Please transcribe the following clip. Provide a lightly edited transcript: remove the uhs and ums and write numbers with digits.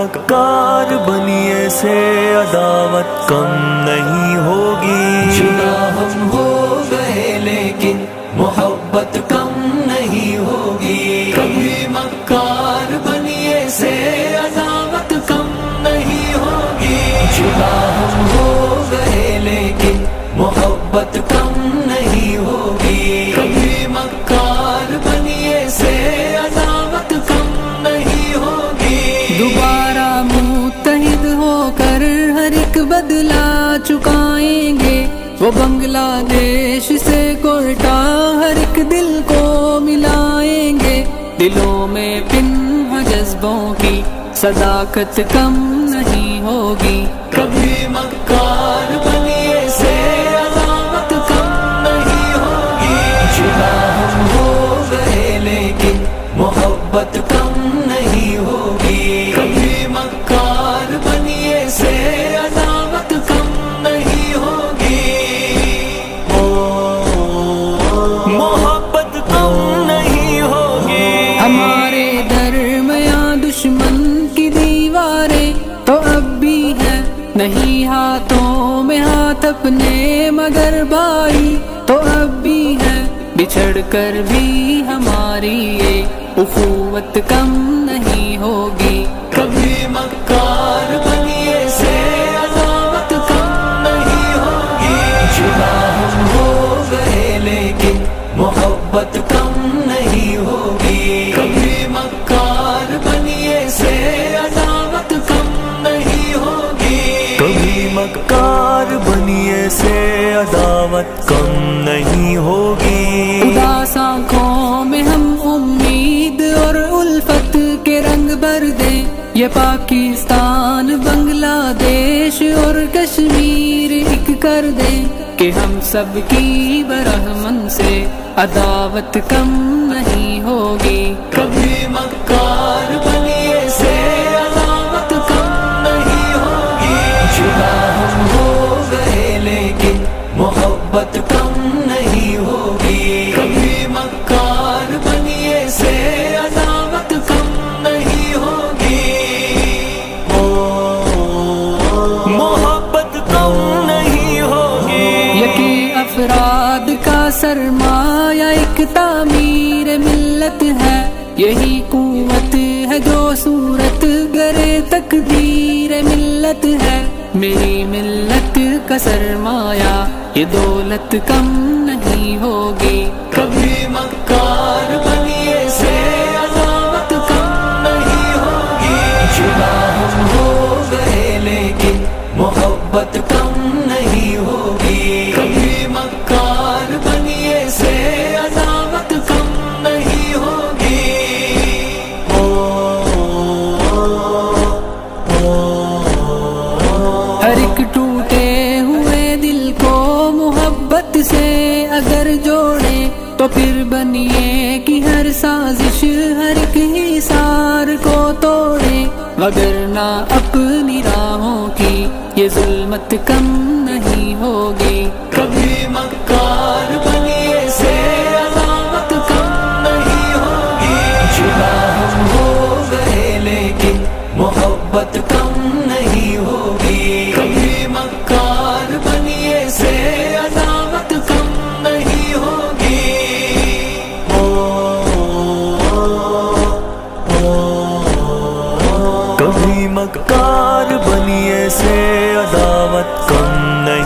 مکار بنیے سے عداوت کم نہیں ہوگی. جدا ہم ہو گئے لیکن محبت کم نہیں ہوگی. کبھی مکار بنیے سے عداوت کم نہیں ہوگی. جدا ہم ہو گئے لیکن محبت کم نہیں ہوگی. کبھی مکار بنیے سے عداوت کم نہیں ہوگی. دوبارہ متحد ہو کر ہر ایک بدلہ چکائیں گے. وہ بنگلہ دیش سے کوئٹہ ہر ایک دل کو ملائیں گے. دلوں میں پنہاں جذبوں کی صداقت کم نہیں ہوگی. کبھی مکار بنیے سے عداوت کم نہیں ہوگی. جدا ہم ہو گئے لیکن محبت کم نہیں ہوگی. کبھی مکار بنیے سے عداوت کم نہیں ہوگی. محبت کم نہیں ہوگی. ہمارے درمیاں دشمن کی دیواریں تو اب بھی ہے نہیں ہاتھوں میں ہاتھ اپنے مگر بھائی تو اب بھی ہے. بچھڑ کر بھی ہماری یہ اخوت کم نہیں ہوگی. کبھی مکار بنیے سے عداوت کم نہیں ہوگی. جدا ہم ہو گئے لیکن محبت کم نہیں ہوگی. کبھی مکار بنیے سے عداوت کم نہیں ہوگی. کبھی مکار بنیے سے عداوت کم نہیں ہوگی. اداس آنکھوں میں ہم امید اور الفت کے رنگ بھر دیں. یہ پاکستان بنگلہ دیش اور کشمیر ایک کر دیں کہ ہم سب کی برہمن سے عداوت کم نہیں ہوگی. کبھی مکار بنیے سے عداوت کم نہیں ہوگی. جدا ہم ہو گئے لیکن محبت کم نہیں ہوگی. کبھی مکار بنیے سے عداوت کم نہیں ہوگی. محبت کم نہیں ہوگی. یکی افراد کا سرمایہ ایک تعمیر ملت ہے. یہی قوت ہے جو صورت گرے تقدیر ملت ہے. میری ملت کا سرمایہ یہ دولت کم نہیں ہوگی. کبھی مکار بنیے سے عداوت کم نہیں ہوگی. جدا ہم ہو گئے لیکن محبت کم نہیں ہوگی. کبھی مکار بنیے سے عداوت کم نہیں ہوگی. ہر ایک ٹوٹے ہوئے دل کو محبت سے اگر جوڑے تو پھر بنیے کہ ہر سازش ہر ایک حصار کو توڑے. وگرنہ اپنی راہوں کی یہ ظلمت کم نہیں ہوگی. کبھی مکار بنیے سے عداوت کم نہیں ہوگی. جدا ہم ہو گئے لیکن محبت کم نہیں ہوگی. کبھی مکار بنیے سے عداوت کم نہیں ہوگی. کبھی مکار بنیے سے عداوت کم نہیں